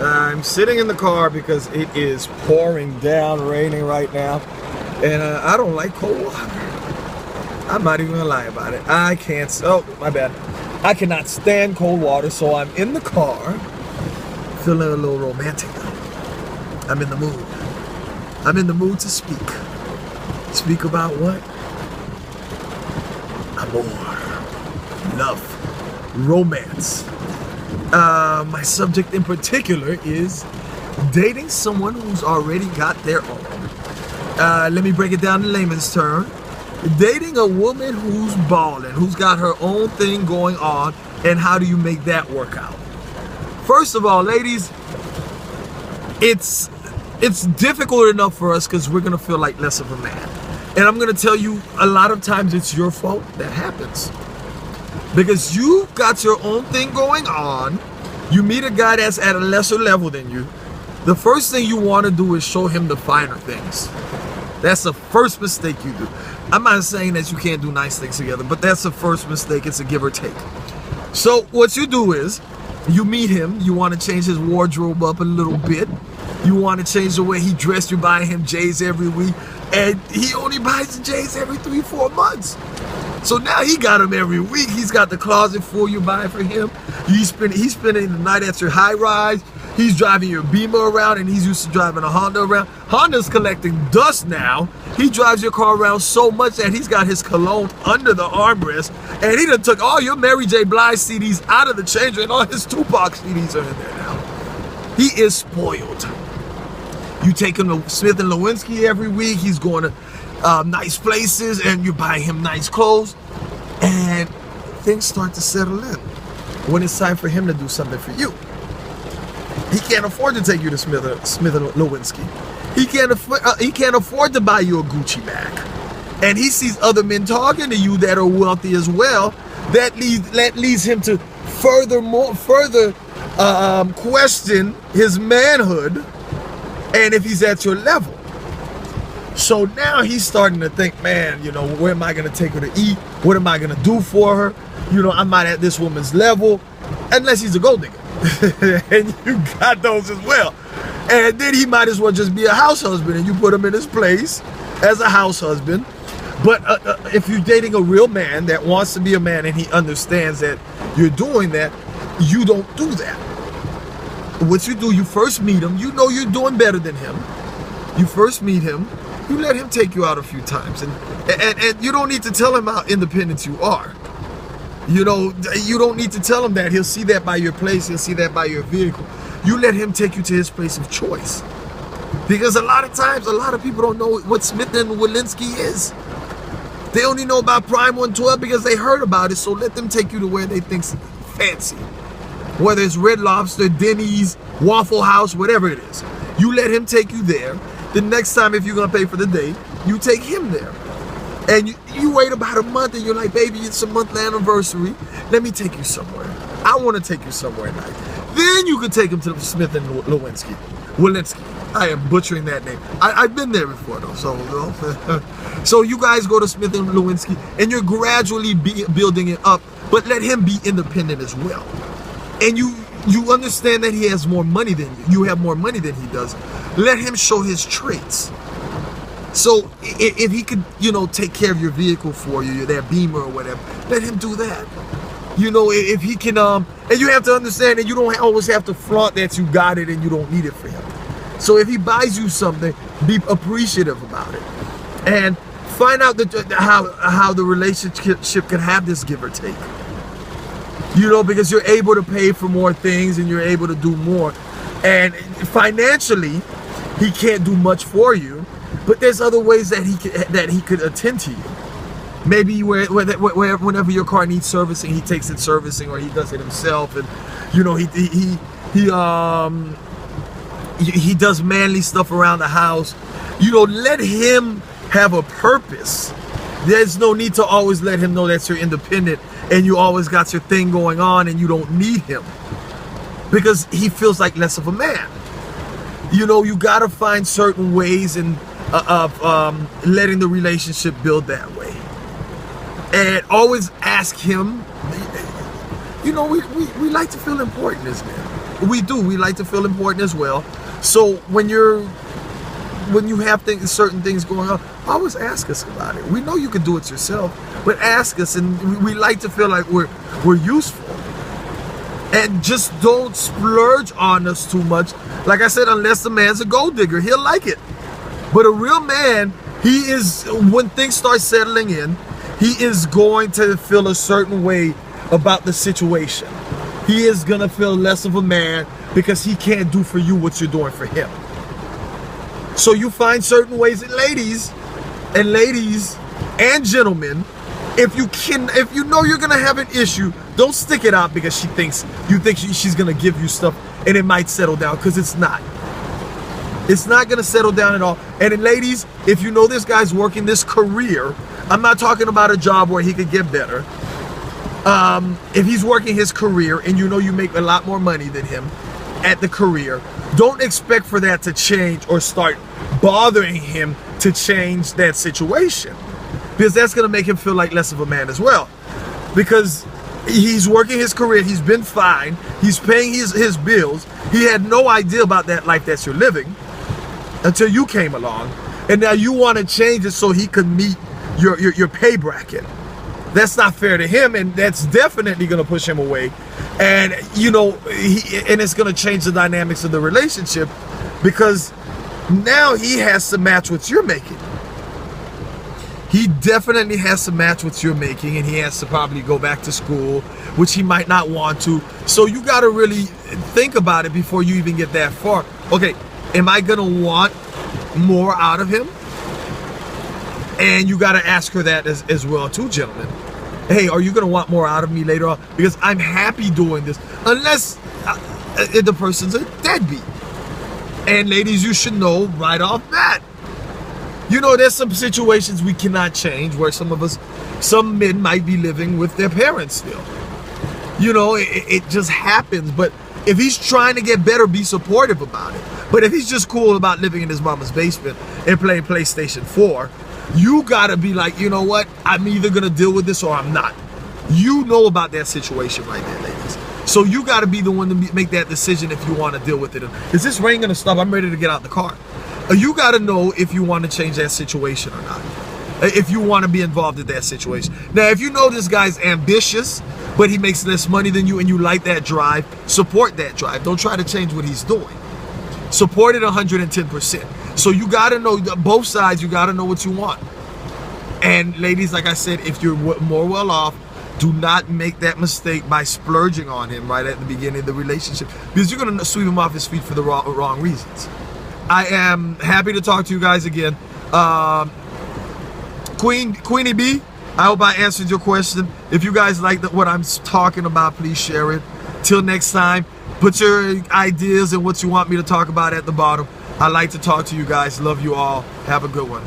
I'm sitting in the car because it is pouring down, raining right now, and I don't like cold water. I'm not even gonna lie about it. I can't. Oh, my bad. I cannot stand cold water, so I'm in the car, feeling a little romantic. I'm in the mood. I'm in the mood to speak. Speak about what? Amor, love, romance. My subject in particular is dating someone who's already got their own. Let me break it down in layman's term. Dating a woman who's balling, who's got her own thing going on, and how do you make that work out? First of all, ladies, it's difficult enough for us because we're gonna feel like less of a man. And I'm gonna tell you, a lot of times it's your fault that happens. Because you got your own thing going on, you meet a guy that's at a lesser level than you, the first thing you wanna do is show him the finer things. That's the first mistake you do. I'm not saying that you can't do nice things together, but that's the first mistake. It's a give or take. So what you do is, you meet him, you want to change his wardrobe up a little bit, you want to change the way he dressed, you're buying him J's every week, and he only buys the J's every 3-4 months. So now he got them every week. He's got the closet full, you buy for him. He's spending the night at your high rise. He's driving your Beamer around, and he's used to driving a Honda around. Honda's collecting dust now. He drives your car around so much that he's got his cologne under the armrest, and he done took all your Mary J. Blige CDs out of the changer, and all his Tupac CDs are in there now. He is spoiled. You take him to Smith & Lewinsky every week. He's going to nice places, and you buy him nice clothes, and things start to settle in when it's time for him to do something for you. He can't afford to take you to Smith & Lewinsky. He can't afford to buy you a Gucci bag. And he sees other men talking to you that are wealthy as well. That leads him to further question his manhood and if he's at your level. So now he's starting to think, man, you know, where am I going to take her to eat? What am I going to do for her? You know, I'm not at this woman's level, unless he's a gold digger. And you got those as well. And then he might as well just be a house husband, and you put him in his place as a house husband. But if you're dating a real man that wants to be a man and he understands that you're doing that, you don't do that. What you do, you first meet him. You know you're doing better than him. You first meet him. You let him take you out a few times. And you don't need to tell him how independent you are. You know, you don't need to tell him that. He'll see that by your place. He'll see that by your vehicle. You let him take you to his place of choice. Because a lot of times, a lot of people don't know what Smith & Lewinsky is. They only know about Prime 112 because they heard about it. So let them take you to where they think's fancy. Whether it's Red Lobster, Denny's, Waffle House, whatever it is. You let him take you there. The next time, if you're going to pay for the date, you take him there. And you wait about a month and you're like, baby, it's a month anniversary. Let me take you somewhere. I want to take you somewhere nice. Then you can take him to Smith & Lewinsky. Walensky. I am butchering that name. I've been there before though. So you guys go to Smith & Lewinsky and you're gradually building it up, but let him be independent as well. And you understand that he has more money than you. You have more money than he does. Let him show his traits. So if he could, you know, take care of your vehicle for you, that Beamer or whatever, let him do that. You know, if he can, and you have to understand that you don't always have to flaunt that you got it and you don't need it for him. So if he buys you something, be appreciative about it. And find out how the relationship can have this give or take. You know, because you're able to pay for more things and you're able to do more. And financially, he can't do much for you. But there's other ways that he could attend to you. Maybe whenever your car needs servicing, he takes it servicing, or he does it himself, and you know he does manly stuff around the house. You know, let him have a purpose. There's no need to always let him know that you're independent and you always got your thing going on and you don't need him, because he feels like less of a man. You know, you gotta find certain ways of letting the relationship build that way. And always ask him, you know, we like to feel important as men. We do. We like to feel important as well. So when you have certain things going on, always ask us about it. We know you can do it yourself, but ask us, and we like to feel like we're useful. And just don't splurge on us too much. Like I said, unless the man's a gold digger, he'll like it. But a real man, he is, when things start settling in, he is going to feel a certain way about the situation. He is gonna feel less of a man because he can't do for you what you're doing for him. So you find certain ways, and ladies and gentlemen, if you know you're gonna have an issue, don't stick it out because you think she's gonna give you stuff and it might settle down, because it's not. It's not gonna settle down at all. And then ladies, if you know this guy's working this career, I'm not talking about a job where he could get better. If he's working his career and you know you make a lot more money than him at the career, don't expect for that to change or start bothering him to change that situation, because that's going to make him feel like less of a man as well. Because he's working his career, he's been fine, he's paying his bills, he had no idea about that life that you're living until you came along, and now you want to change it so he could meet your pay bracket. That's not fair to him, and that's definitely going to push him away. And you know, and it's going to change the dynamics of the relationship, because now he has to match what you're making. He definitely has to match what you're making, and he has to probably go back to school, which he might not want to. So you got to really think about it before you even get that far. Okay, am I going to want more out of him? And you got to ask her that as well too, gentlemen. Hey, are you going to want more out of me later on? Because I'm happy doing this, unless the person's a deadbeat. And ladies, you should know right off bat. You know, there's some situations we cannot change, where some men might be living with their parents still. You know, it just happens. But if he's trying to get better, be supportive about it. But if he's just cool about living in his mama's basement and playing PlayStation 4, you gotta be like, you know what? I'm either gonna deal with this or I'm not. You know about that situation right there, ladies. So you gotta be the one to make that decision if you want to deal with it. Is this rain gonna stop? I'm ready to get out the car. You gotta know if you want to change that situation or not. If you want to be involved in that situation. Now, if you know this guy's ambitious, but he makes less money than you and you like that drive, support that drive. Don't try to change what he's doing. Support it 110%. So you gotta know both sides. You gotta know what you want. And ladies, like I said, if you're more well off, do not make that mistake by splurging on him right at the beginning of the relationship, because you're gonna sweep him off his feet for the wrong reasons. I am happy to talk to you guys again. Queenie B, I hope I answered your question. If you guys like what I'm talking about, please share it. Till next time, put your ideas and what you want me to talk about at the bottom. I like to talk to you guys. Love you all. Have a good one.